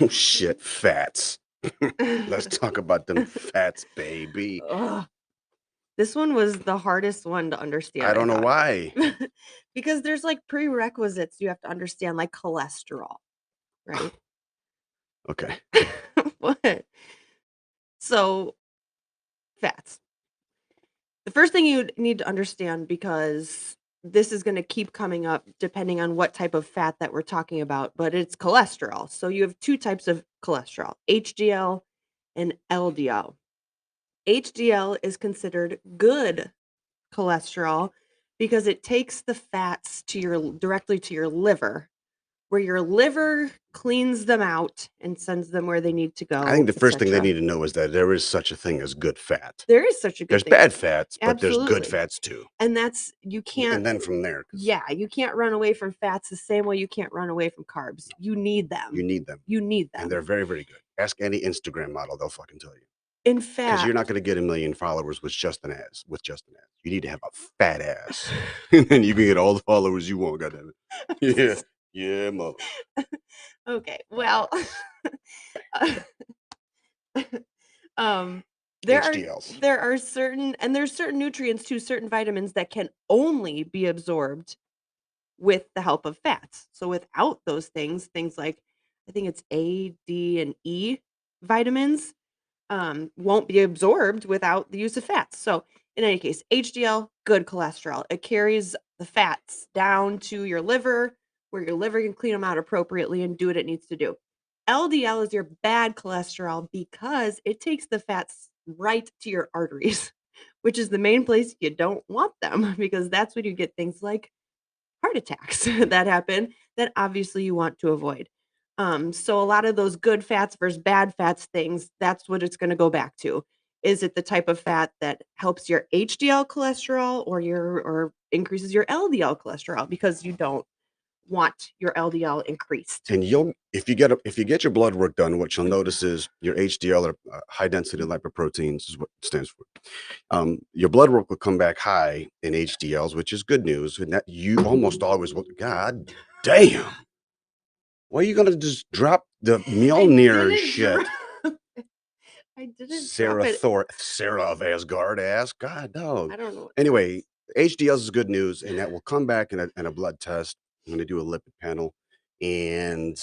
Oh shit, fats. Let's talk about them fats, baby. Ugh. This one was the hardest one to understand, I I don't know thought. why. Because there's, like, prerequisites you have to understand, like cholesterol, right? Okay. What? So, fats. The first thing you need to understand, because this is gonna keep coming up depending on what type of fat that we're talking about, but it's cholesterol. So you have 2 types of cholesterol, HDL and LDL. HDL is considered good cholesterol because it takes the fats to your directly to your liver, where your liver cleans them out and sends them where they need to I think go, the first thing they etcetera. need to know is that there is such a thing as good fat. There is such a There's good thing as bad fats, but there's good absolutely. fats too. And that's you can't And then from there, because yeah, you can't run away from fats the same way you can't run away from carbs. You need you them. need them. You need And them. they're very, very good. Ask any Instagram model, they'll fucking tell you. In Because you're not fact going to get a million followers with just an ass. With just an ass, you need to have a fat ass, and then you can get all the followers you want. Goddamn it! Yeah, yeah, mother. Okay, well, um, there are HDLs. there's certain nutrients too, certain vitamins that can only be absorbed with the help of fats. So without those things, things like I think it's A, D, and E vitamins, won't be absorbed without the use of fats. So in any case, HDL, good cholesterol. It carries the fats down to your liver, where your liver can clean them out appropriately and do what it needs to do. LDL is your bad cholesterol because it takes the fats right to your arteries, which is the main place you don't want them because that's when you get things like heart attacks that happen that obviously you want to avoid. So a lot of those good fats versus bad fats things, that's what it's going to go back to. Is it the type of fat that helps your HDL cholesterol or increases your LDL cholesterol because you don't want your LDL increased? And if you get your blood work done, what you'll notice is your HDL or high density lipoproteins is what it stands for. Your blood work will come back high in HDLs, which is good news. And that you almost always will. God damn. Why are you gonna just drop the I Mjolnir didn't shit? drop it. I didn't drop Sarah it. Thor, Sarah of Asgard ass. God no. I don't know what that Anyway, is. HDLs is good news, and that will come back in a blood test. I'm going to do a lipid panel, and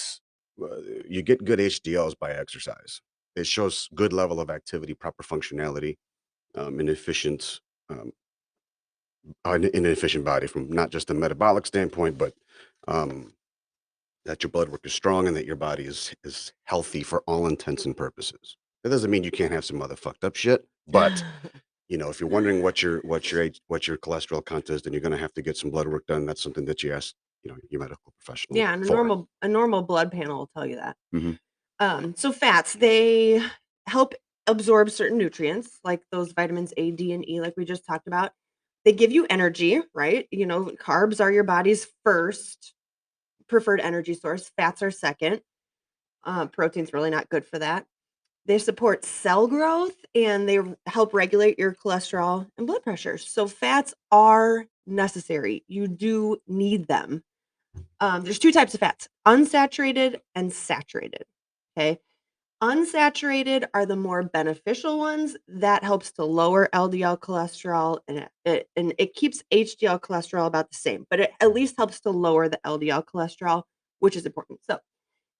you get good HDLs by exercise. It shows good level of activity, proper functionality, an efficient, an efficient body from not just a metabolic standpoint, but um, that your blood work is strong and that your body is healthy for all intents and purposes. That doesn't mean you can't have some other fucked up shit, but if you're wondering what your cholesterol count is, then you're going to have to get some blood work done. That's something that you ask, your medical professional Yeah, and for. a normal blood panel will tell you that. Hmm. So fats, they help absorb certain nutrients like those vitamins A, D, and E, like we just talked about. They give you energy, right? Carbs are your body's first preferred energy source. Fats are second. Protein's really not good for that. They support cell growth and they help regulate your cholesterol and blood pressure. So fats are necessary. You do need them. There's two types of fats: unsaturated and saturated. Okay. Unsaturated are the more beneficial ones. That helps to lower LDL cholesterol and it keeps HDL cholesterol about the same, but it at least helps to lower the LDL cholesterol, which is important. So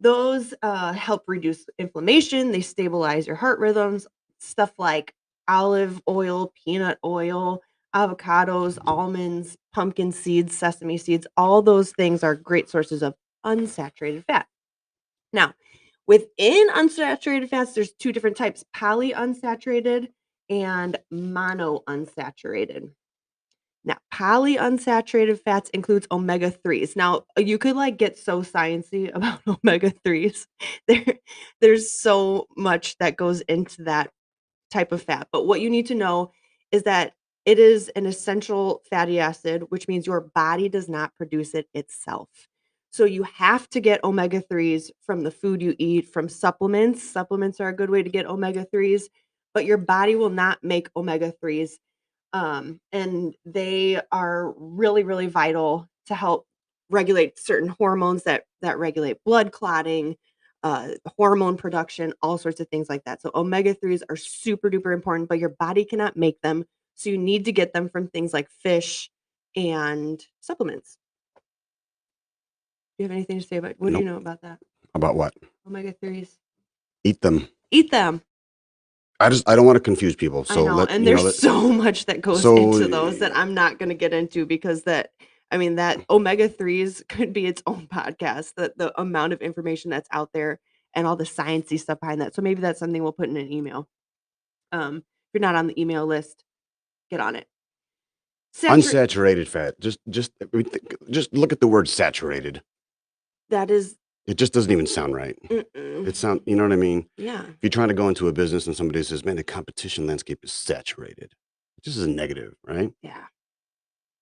those help reduce inflammation. They stabilize your heart rhythms. Stuff like olive oil, peanut oil, avocados, almonds, pumpkin seeds, sesame seeds. All those things are great sources of unsaturated fat. Now, within unsaturated fats, there's 2 different types: polyunsaturated and monounsaturated. Now, polyunsaturated fats includes omega 3s. Now, you could, like, get so sciencey about omega 3s. There there's so much that goes into that type of fat, but what you need to know is that it is an essential fatty acid, which means your body does not produce it itself. So you have to get omega 3s from the food you eat, from supplements. Supplements are a good way to get omega 3s, but your body will not make omega 3s. And they are really, really vital to help regulate certain hormones that regulate blood clotting, hormone production, all sorts of things like that. So omega-3s are super duper important, but your body cannot make them. So you need to get them from things like fish and supplements. Do you have anything to say about what do you Nope. know about that? About what? Omega-3s. Eat them. Eat them. I don't want to confuse people. I So know, let and you know there's that. so much that goes So into those that I'm not gonna get into because that omega-3s could be its own podcast, the amount of information that's out there and all the sciencey stuff behind that. So maybe that's something we'll put in an email. If you're not on the email list, get on it. unsaturated fat. Just look at the word saturated. That is It just doesn't even sound right. You know what I mean? yeah. If you're trying to go into a business and somebody says, "Man, the competition landscape is saturated," it just is a negative, right? Yeah.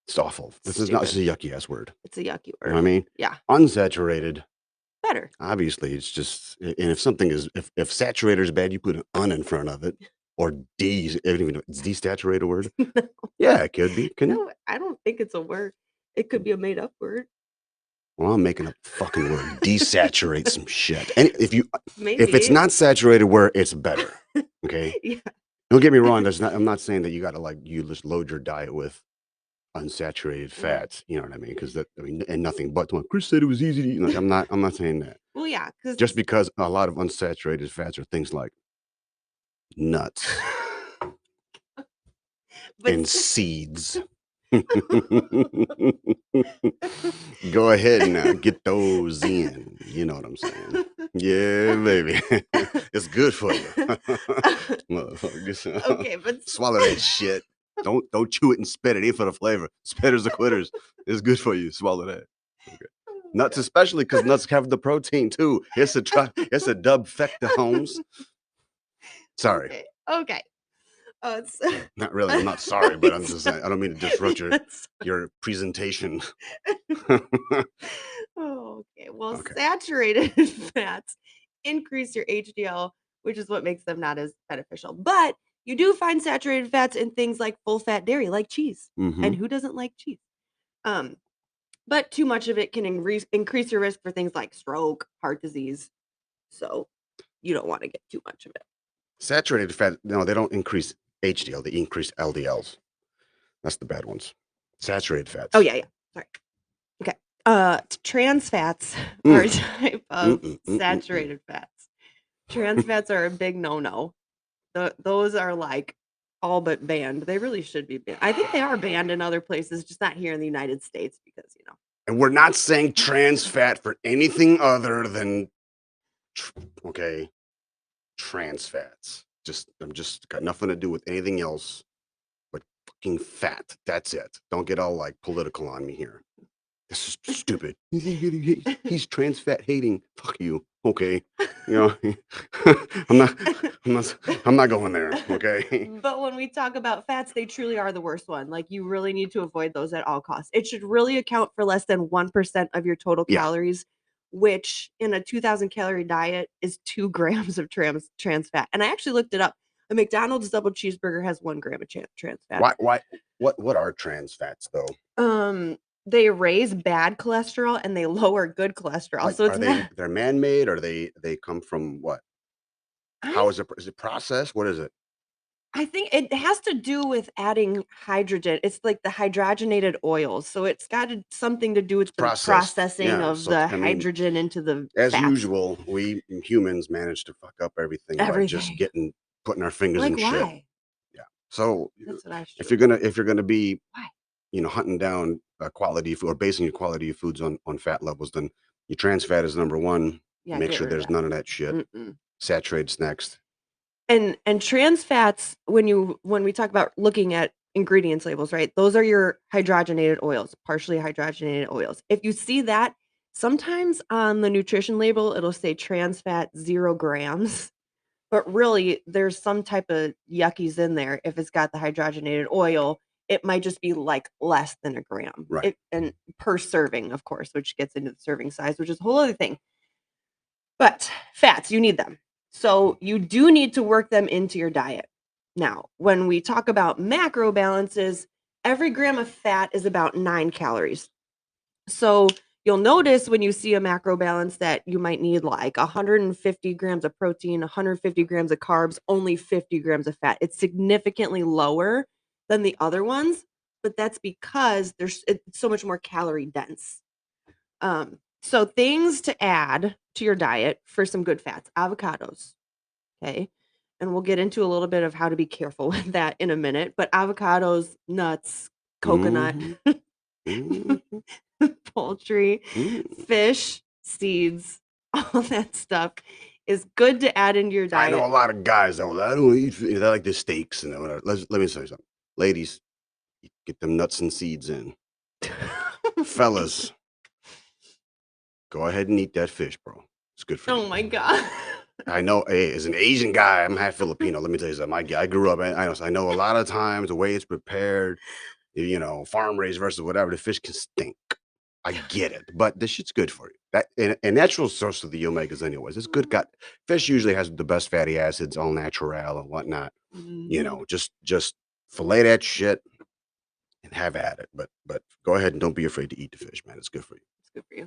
It's awful. This is a yucky ass word. It's a yucky You word. know what I mean? Yeah. Unsaturated. Better. Obviously, it's just, and if something is, if saturated is bad, you put an un in front of it, or I don't even know. Is desaturated a word? No. Yeah, it could be. No, I don't think it's a word. It could be a made up word. Well, I'm making up a fucking word. Desaturate some shit. And if Maybe. it's not saturated where it's better, okay? Yeah. Don't get me wrong. I'm not saying that you got to you just load your diet with unsaturated Right. fats. You know what I mean? Because and nothing but Chris said it was easy to eat. Like, I'm not saying that. Well, yeah, Just because a lot of unsaturated fats are things like nuts but and seeds. Go ahead now, get those in. You know what I'm saying? Yeah, baby. It's good for you. Motherfuckers. okay, but Swallow that shit. Don't chew it and spit it. Ain't for the flavor. Spitters are quitters. It's good for you. Swallow that. Okay. Nuts, especially because nuts have the protein too. It's a dub fecta Holmes. Sorry. Okay. Not really. I'm not sorry, but I'm just saying. I don't mean to disrupt your presentation. Okay. Well, Okay. saturated fats increase your HDL, which is what makes them not as beneficial. But you do find saturated fats in things like full fat dairy, like cheese. Mhm. And who doesn't like cheese? But too much of it can increase your risk for things like stroke, heart disease. So you don't want to get too much of it. Saturated fat, no, they don't increase HDL. They increase LDLs. That's the bad ones. Saturated fats. Oh yeah. Sorry. Okay. Trans fats are a type of saturated fats. Trans fats are a big no-no. Those are like all but banned. They really should be banned. I think they are banned in other places, just not here in the United States because, And we're not saying trans fat for anything other than, trans fats. I'm just got nothing to do with anything else but fucking fat. That's it. Don't get all political on me here. This is stupid. He's trans fat hating. Fuck you. Okay. I'm not going there. Okay. But when we talk about fats, they truly are the worst one. Like you really need to avoid those at all costs. It should really account for less than 1% of your total calories, which in a 2,000 calorie diet is 2 grams of trans fat. And I actually looked it up. A McDonald's double cheeseburger has 1 gram of trans fat. Why? What are trans fats though? They raise bad cholesterol and they lower good cholesterol. So they're man-made, or they come from what? How is it processed? What is it? I think it has to do with adding hydrogen. It's like the hydrogenated oils. So it's got something to do with the processing of the hydrogen into the as fats. usual, we humans manage to fuck up everything. By just putting our fingers in shit. Why? Yeah. So that's what I should if you're gonna be hunting down quality food or basing your quality of foods on fat levels, then your trans fat is number one. Make sure there's none of that shit. Saturated's next. And trans fats, when we talk about looking at ingredients labels, right? Those are your hydrogenated oils, partially hydrogenated oils. If you see that, sometimes on the nutrition label, it'll say trans fat 0 grams. But really, there's some type of yuckies in there. If it's got the hydrogenated oil, it might just be like less than a gram. Right. And per serving, of course, which gets into the serving size, which is a whole other thing. But fats, you need them. So you do need to work them into your diet. Now, when we talk about macro balances, every gram of fat is about 9 calories. So You'll notice when you see a macro balance that you might need like 150 grams of protein, 150 grams of carbs, only 50 grams of fat. It's significantly lower than the other ones, but that's because it's so much more calorie dense. So things to add to your diet for some good fats, avocados. Okay. And we'll get into a little bit of how to be careful with that in a minute. But avocados, nuts, coconut, Mhm. Mhm. poultry, Mm. fish, seeds, all that stuff is good to add into your I know a diet. lot of guys that I don't eat. They like the steaks and whatever. Let me say something, ladies. Get them nuts and seeds in, fellas. Go ahead and eat that fish, bro. It's good for you. Oh my God. I know, hey, as an Asian guy, I'm half Filipino. Let me tell you something. I grew up. I know a lot of times the way it's prepared, farm raised versus whatever, the fish can stink. I get it, but this shit's good for you. That and natural source of the omegas, anyways. It's good. Got fish usually has the best fatty acids, all natural and whatnot. Mhm. Just fillet that shit and have at it. But go ahead and don't be afraid to eat the fish, man. It's good for you. It's good for you.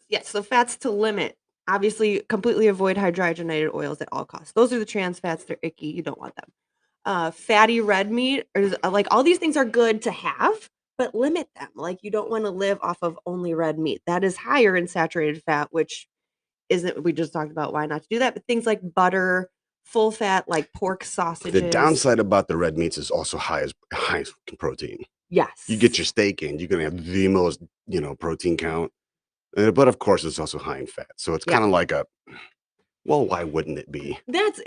Yes, so fats to limit. Obviously, completely avoid hydrogenated oils at all costs. Those are the trans fats. They're icky. You don't want them. Fatty red meat is like all these things are good to have, but limit them. Like you don't want to live off of only red meat. That is higher in saturated fat, which isn't we just talked about why not to do that. But things like butter, full fat like pork The sausages. downside about the red meats is also high as fucking protein. You get your Yes. steak in, you're gonna have the most, protein count. But of course, it's also high in fat. So it's Yeah. kind of like well, why wouldn't it be? That's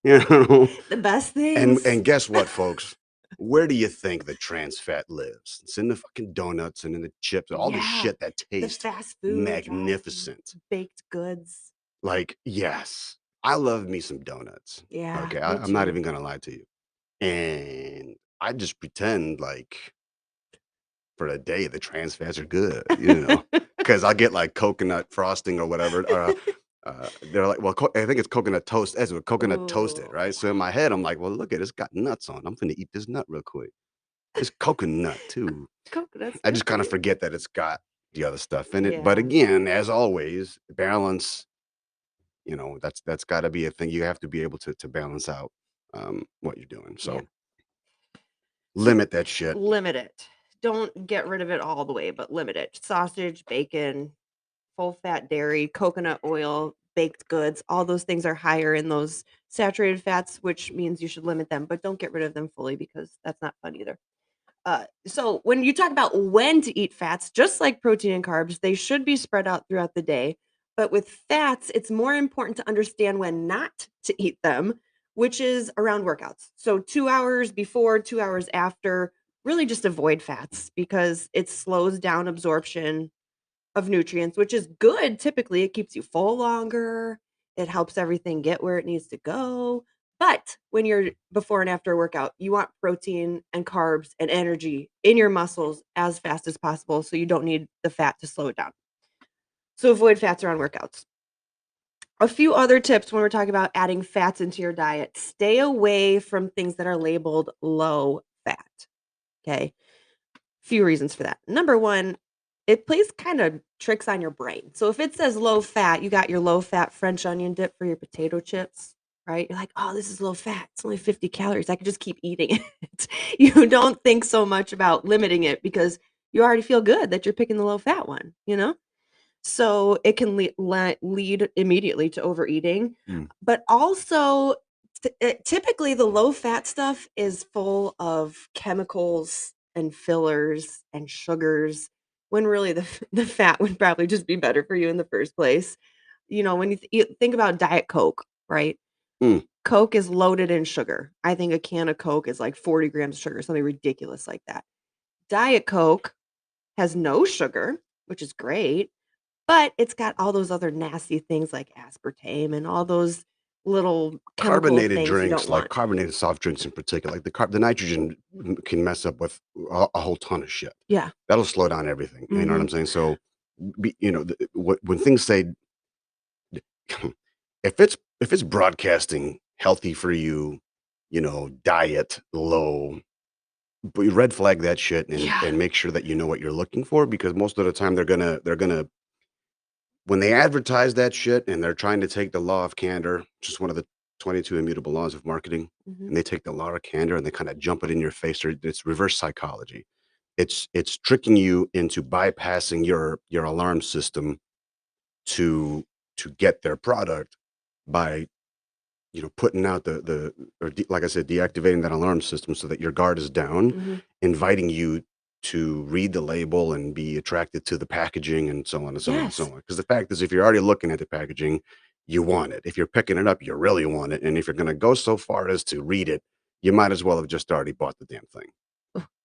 You know? the best And things. and guess what, folks? Where do you think the trans fat lives? It's in the fucking donuts and in the chips, all the Yeah. shit that The tastes fast foods, magnificent. baked goods. Like, yes, I love me some donuts. Yeah, Okay, me I'm not too. even gonna lie to you. And I just pretend like for a day the trans fats are good, because I get like coconut frosting or whatever. They're like, well, I think it's coconut toast. As with coconut toasted, Ooh. right? So in my head, I'm like, well, look at it, it's got nuts on. I'm gonna eat this nut real quick. It's coconut too. Coconut's I good just for kind of you. forget that it's got the other stuff in it. But Yeah. again, as always, balance. That's got to be a thing. You have to be able to balance out what you're doing. Yeah. So So limit that shit. limit it. Don't get rid of it all the way, but limit it. Sausage, bacon, full fat dairy, coconut oil, baked goods, all those things are higher in those saturated fats, which means you should limit them, but don't get rid of them fully because that's not fun either. So when you talk about when to eat fats, just like protein and carbs, they should be spread out throughout the day. But with fats, it's more important to understand when not to eat them, which is around workouts. So 2 hours before, 2 hours after, really just avoid fats because it slows down absorption of nutrients, which is good. Typically, it keeps you full longer. It helps everything get where it needs to go. But when you're before and after a workout, you want protein and carbs and energy in your muscles as fast as possible so you don't need the fat to slow it down. So avoid fats around workouts. A few other tips when we're talking about adding fats into your diet. Stay away from things that are labeled low fat. Okay. Few reasons for that. Number 1, it plays kind of tricks on your brain. So if it says low fat, you got your low fat French onion dip for your potato chips, right? You're like, "Oh, this is low fat. It's only 50 calories. I could just keep eating it." You don't think so much about limiting it because you already feel good that you're picking the low fat one, you know? So it can lead immediately to overeating, Mm. but also typically the low fat stuff is full of chemicals and fillers and sugars when really the fat would probably just be better for you in the first place. When you think about Diet Coke, right? Mm. Coke is loaded in sugar. I think a can of Coke is like 40 grams of sugar, something ridiculous like that. Diet Coke has no sugar, which is great, but it's got all those other nasty things like aspartame and all those little chemical Carbonated things you drinks, don't like want. carbonated soft drinks in particular, like the nitrogen can mess up with a whole ton of shit. Yeah. That'll slow down everything. You know what Mhm. I'm saying? So, when things say if it's broadcasting healthy for you, diet low, but you red flag that shit and Yeah. make sure that you know what you're looking for, because most of the time they're gonna when they advertise that shit and they're trying to take the law of candor, which is one of the 22 immutable laws of marketing, Mhm. and they take the law of candor and they kind of jump it in your face, or it's reverse psychology. It's tricking you into bypassing your alarm system to get their product by putting out like I said, deactivating that alarm system so that your guard is down, Mhm. inviting you to read the label and be attracted to the packaging and so on and so on and so Yes. on. Because the fact is, if you're already looking at the packaging, you want it. If you're picking it up, you really want it. And if you're going to go so far as to read it, you might as well have just already bought the damn thing.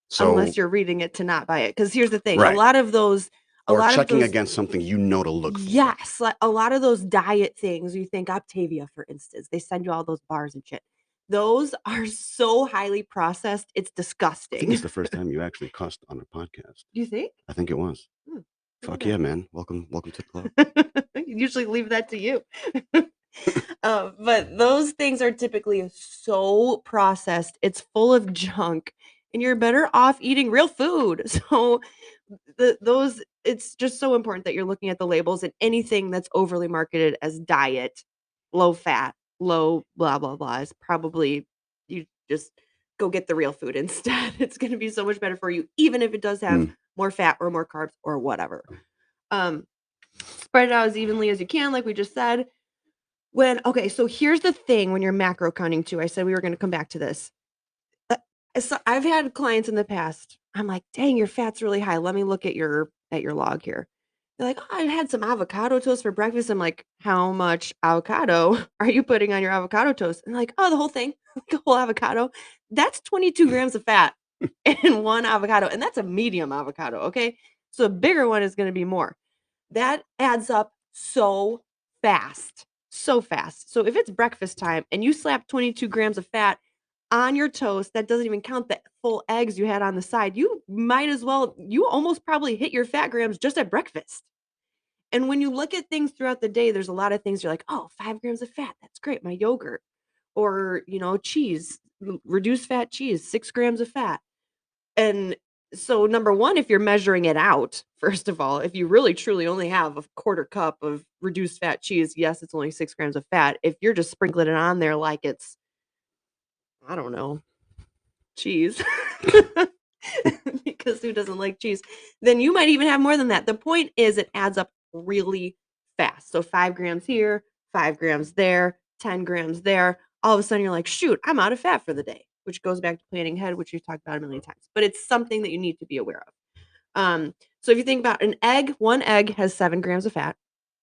So, Unless you're reading it to not buy it. Because here's the thing, right. a Or lot of checking those against something to look for. yes, like, a lot of those diet things, you think Optavia, for instance, they send you all those bars and shit. Those are so highly processed, it's I think disgusting. it's the first time you actually cussed on a podcast. Do you think? I think it was. Hmm, look Fuck at yeah, man. Welcome to the club. that. Usually leave that to you. But those things are typically so processed, it's full of junk, and you're better off eating real food. So those it's just so important that you're looking at the labels, and anything that's overly marketed as diet, low fat, low blah blah blah is probably you just go get the real food instead. It's going to be so much better for you, even if it does have Mm. more fat or more carbs or whatever. Um, Spread it out as evenly as you can, like we just said. Okay, so here's the thing when you're macro counting too. I said we were going to come back to this. Uh, so I've had clients in the past. I'm like, "Dang, your fat's really high. Let me look at your log here." They're like, "Oh, I had some avocado toast for breakfast." I'm like, "How much avocado are you putting on your avocado toast?" And they're like, "Oh, the whole thing, like a whole avocado." That's 22 grams of fat in one avocado, and that's a medium avocado, okay? So a bigger one is gonna be more. That adds up so fast, so fast. So if it's breakfast time and you slap 22 grams of fat on your toast, that doesn't even count the full eggs you had on the side. You almost probably hit your fat grams just at breakfast. And when you look at things throughout the day, there's a lot of things you're like, oh, 5 grams of fat. That's great. My yogurt or, cheese, reduced fat cheese, 6 grams of fat. And so number 1, if you're measuring it out, first of all, if you really truly only have a quarter cup of reduced fat cheese, yes, it's only 6 grams of fat. If you're just sprinkling it on there like it's, I don't know, cheese, because who doesn't like cheese? Then you might even have more than that. The point is it adds up really fast. So 5 grams here, 5 grams there, 10 grams there. All of a sudden you're like, shoot, I'm out of fat for the day, which goes back to planning ahead, which you've talked about a million times. But it's something that you need to be aware of. So if you think about an egg, 1 egg has 7 grams of fat.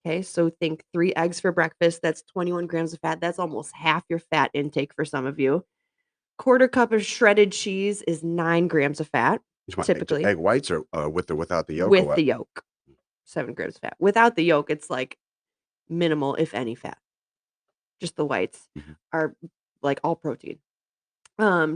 Okay, so think 3 eggs for breakfast. That's 21 grams of fat. That's almost half your fat intake for some of you. Quarter cup of shredded cheese is 9 grams of fat, You want typically, egg whites or with or without the yolk or with what? the yolk. 7 grams of fat. Without the yolk, it's like minimal, if any, fat. Just the whites Mhm. are like all protein.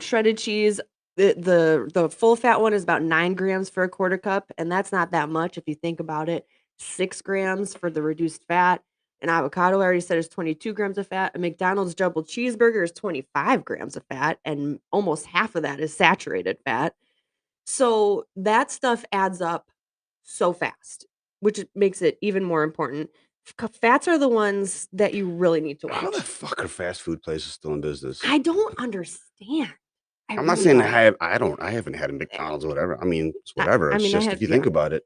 Shredded cheese, the full fat one is about 9 grams for a quarter cup, and that's not that much if you think about it. 6 grams for the reduced fat. An avocado, I already said, is 22 grams of fat. A McDonald's double cheeseburger is 25 grams of fat, and almost half of that is saturated fat. So that stuff adds up so fast, which makes it even more important. Fats are the ones that you really need to How the watch. fuck are fast food places still in business? I don't understand. I I'm not really saying don't. I haven't had a McDonald's or whatever. I mean, it's I whatever. I It's mean, I just if had you think yeah. about it,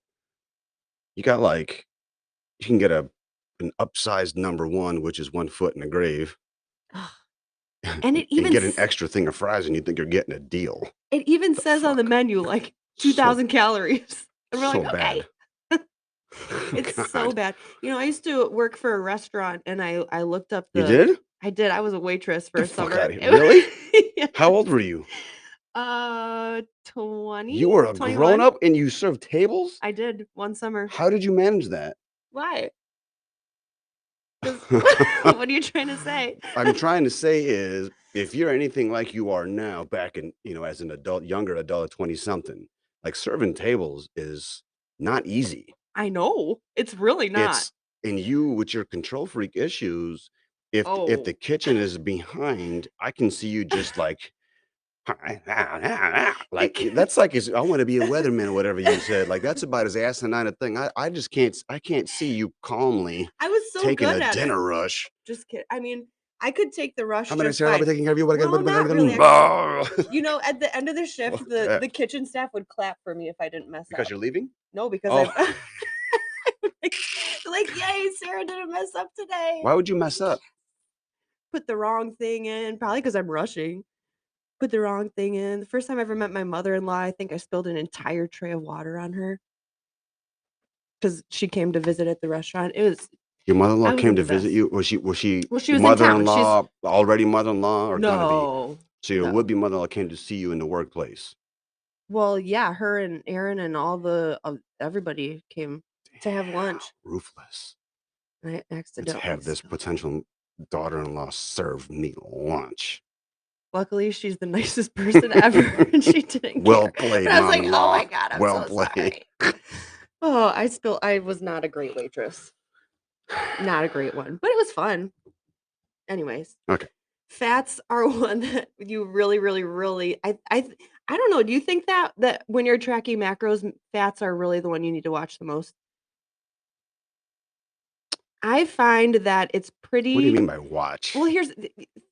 you got like you can get an upsized number one, which is 1 foot in a grave, Ugh, and and get an extra thing of fries, and you think you're getting a deal. it even The says on the fuck? menu, like, So 2,000 calories. And we're like, so "Okay." bad. It's so God. bad. I used to work for a restaurant, and I looked up You the did? I did, I was a waitress for The a fuck summer. out of here. Really? Yeah. How old were you? 20, You were a grown 21. up and you served tables? I did 1 summer. How did you manage that? Why? 'Cause what are you trying to say? I'm trying to say is, if you're anything like you are now, back in, as an adult, younger adult, 20 something, like serving tables is not easy. I know. It's really not. It's and you with your control freak issues, if the Oh. kitchen is behind, I can see you just like Like that's like I want to be a weatherman or whatever you said. Like that's about as asinine a thing. I just can't see you calmly I was so taking good a at it. dinner rush. Just kidding. I mean, I could take the rush How many just Sarah, I'll be fine. taking care of you. Well, not really. You know, at the end of the shift, Fuck the that. the kitchen staff would clap for me if I didn't mess Because up. you're leaving? No, because Oh, like, yay, Sarah didn't mess up today. why would you mess up? Put the wrong thing in, probably because I'm rushing. Put the wrong thing in. The first time I ever met my mother-in-law, I think I spilled an entire tray of water on her because she came to visit at the restaurant. Your mother-in-law I was a came to visit mess. you? Was she Well, she was in town. mother-in-law, already mother-in-law, or gonna be? No, So your no. would-be mother-in-law came to see you in the workplace. Well, yeah, her and Aaron and all the everybody came to have lunch. Ruthless. And I And to accidentally have this spilled. potential daughter-in-law serve me lunch. Luckily, she's the nicest person ever, and she didn't Well care. played, But I was like, "Oh mom-in-law. my god, I'm Well so played. sorry." Oh, I was not a great waitress. Not a great one, but it was fun. Anyways, Okay. fats are one that you really, really, really I don't know, do you think that when you're tracking macros, fats are really the one you need to watch the most? I find that it's What do you pretty mean by watch? well, here's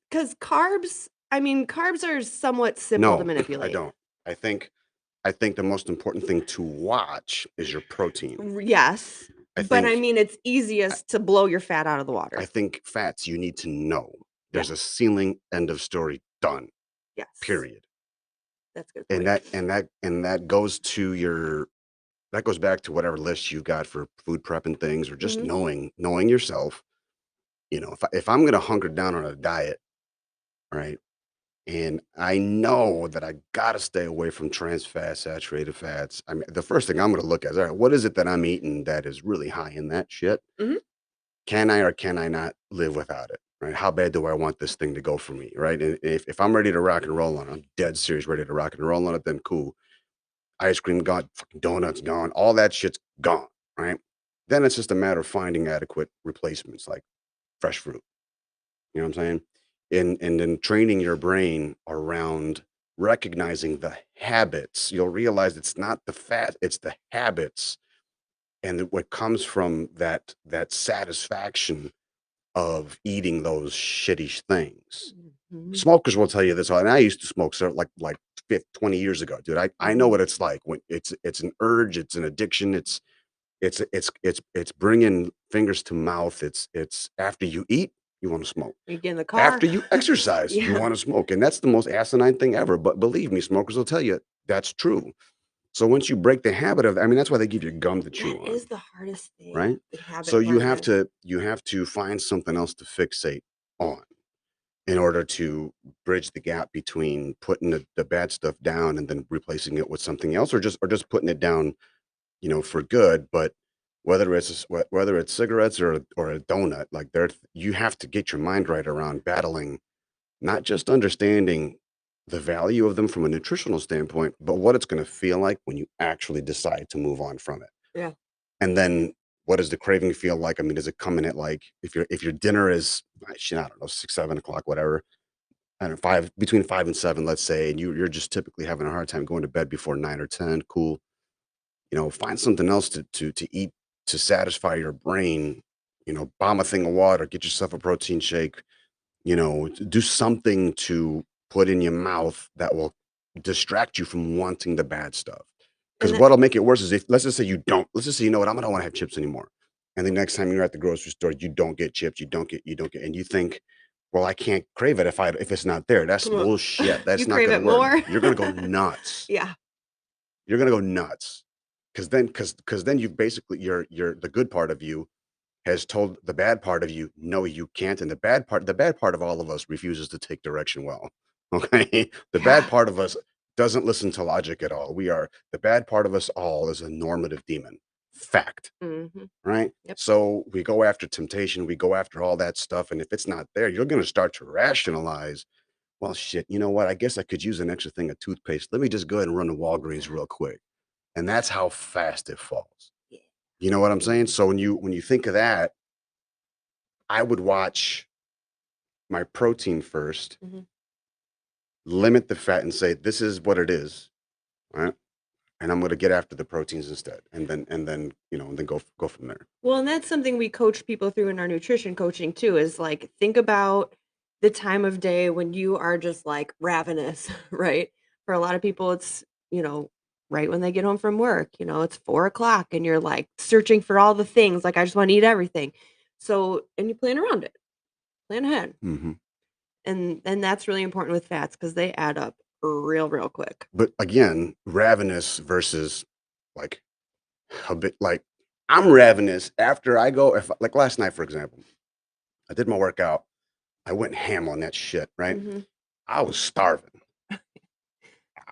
because carbs I mean, carbs are somewhat simple to No, I manipulate. don't. I think the most important thing to watch is your protein. Yes, I but I think mean, it's I easiest to blow your fat out of the I water. think fats you need to know. Yeah, There's a ceiling, end of story, done. yes, Period. that's a good And point. that goes to that goes back to whatever list you've got for food prep and things, or just Mhm, knowing yourself. If I'm gonna hunker down on a diet, right, and I know that I gotta stay away from trans fats, saturated fats. I mean, the first thing I'm gonna look at is, all right, what is it that I'm eating that is really high in that shit? mhm, Can I or can I not live without it? Right? How bad do I want this thing to go for me? Right? And if I'm ready to rock and roll on it, I'm dead serious, ready to rock and roll on it, then cool. Ice cream gone, fucking donuts gone, all that shit's gone. Right? Then it's just a matter of finding adequate replacements like fresh fruit. You know what I'm saying? And then training your brain around recognizing the habits. You'll realize it's not the fat, it's the habits and what comes from that satisfaction of eating those shitty things. mhm, Smokers will tell you this, and I used to smoke so like 20 years ago, dude. I know mhm. what it's like when it's an urge, it's an addiction, it's bringing fingers to mouth. It's after you eat, you want to smoke. You get in the car. After you exercise, you Yeah, want to smoke, and that's the most asinine thing ever. But believe me, smokers will tell you that's true. So once you break the habit of, I mean, that's why they give you gum to chew that on, is the hardest thing, right? the So habit you part of have it. to find something else to fixate on in order to bridge the gap between putting the bad stuff down and then replacing it with something else, or just putting it down, for good. But whether it's cigarettes or a donut, like you have to get your mind right around battling, not just understanding the value of them from a nutritional standpoint, but what it's going to feel like when you actually decide to move on from it. Yeah. And then what does the craving feel like? I mean, does it come in at like if your dinner is I don't know, 6, 7 o'clock, whatever. I don't know, between 5 and 7, let's say, and you're just typically having a hard time going to bed before 9 or 10. Cool. Find something else to eat to satisfy your brain. Bomb a thing of water, get yourself a protein shake, do something to put in your mouth that will distract you from wanting the bad stuff. Because And that what'll make it worse is if let's just say, you know what, I don't want to have chips anymore. And the next time you're at the grocery store, you don't get chips, you don't get, and you think, well, I can't crave it if it's not there. That's come on. bullshit. You That's not crave gonna it work. more? You're gonna go nuts. Yeah. You're gonna go nuts. Because then you basically your the good part of you has told the bad part of you, no, you can't. And the bad part of all of us refuses to take direction well. Okay. The bad Yeah. part of us doesn't listen to logic at all. The bad part of us all is a normative demon. Fact. Mhm. Right. Yep. So we go after temptation, we go after all that stuff. And if it's not there, you're going to start to rationalize, well, shit, you know what? I guess I could use an extra thing of toothpaste. Let me just go ahead and run to Walgreens real quick. And that's how fast it falls. Yeah. You know what I'm saying? So when you think of that, I would watch my protein first, Mhm. limit the fat and say, this is what it is, right? And I'm going to get after the proteins instead. And then, and then go from there. Well, and that's something we coach people through in our nutrition coaching too, is like think about the time of day when you are just like ravenous, right? For a lot of people, it's, right when they get home from work, it's 4 o'clock and you're like searching for all the things, like I just want to eat everything. So, and you plan around it, plan ahead. Hmm. And that's really important with fats because they add up real, real quick. But again, ravenous versus like a bit like I'm ravenous after I go, if like last night, for example, I did my workout. I went ham on that shit, right? Hmm. I was starving.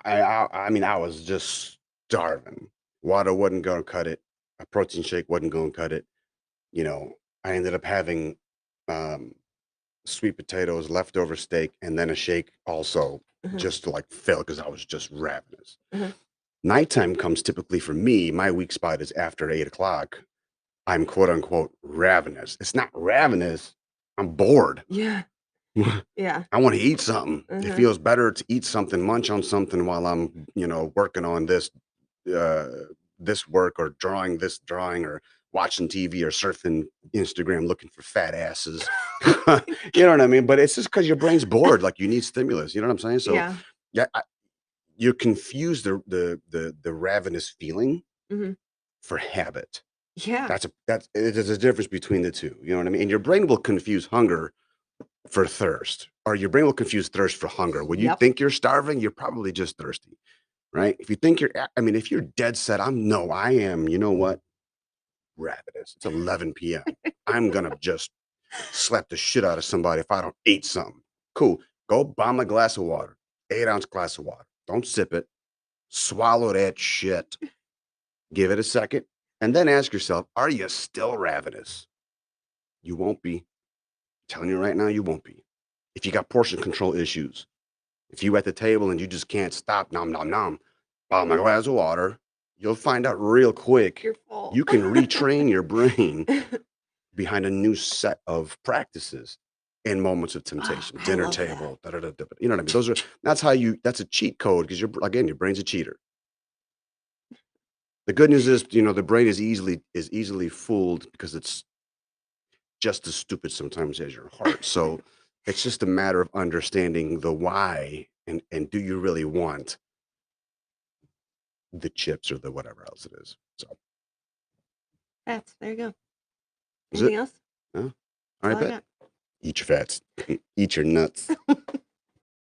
I mean, I was just starving. Water wasn't going to cut it. A protein shake wasn't going to cut it. You know, I ended up having um, sweet potatoes, leftover steak, and then a shake also Uh-huh. just to like fill because I was just ravenous. Uh-huh. Nighttime comes typically for me. My weak spot is after 8 o'clock. I'm quote unquote ravenous. It's not ravenous. I'm bored. Yeah. Yeah. I want to eat something. It Uh-huh. feels better to eat something, munch on something while I'm, working on uh, this work or drawing this drawing or watching TV or surfing Instagram looking for fat asses. You know what I mean? But it's just because your brain's bored. Like you need stimulus. You know what I'm saying? So Yeah. yeah, you confuse the ravenous feeling Hmm. for habit. Yeah. There's a difference between the two. You know what I mean? And your brain will confuse hunger for thirst, or your brain will confuse thirst for hunger. When you Yep. think you're starving, you're probably just thirsty, right? If you think I mean, if you're dead set, I am, you know what? Ravenous. It's 11 p.m. I'm going to just slap the shit out of somebody if I don't eat something. Cool. Go buy me a glass of water, 8-ounce glass of water. Don't sip it. Swallow that shit. Give it a second. And then ask yourself, are you still ravenous? You won't be. I'm telling you right now, you won't be. If you got portion control issues, if you at the table and you just can't stop nom nom nom, buy my glass of water, you'll find out real quick You're full. you can retrain your brain behind a new set of practices in moments of Oh, temptation, I dinner love that. table, da, da, da, da, you know what I mean? That's a cheat code because your brain's a cheater. The good news is, the brain is easily fooled because it's just as stupid sometimes as your heart. So it's just a matter of understanding the why and do you really want the chips or the whatever else it is. So Fats. There you go. is it? Anything else? No? All That's right, all I bet. got. Eat your fats. Eat your nuts.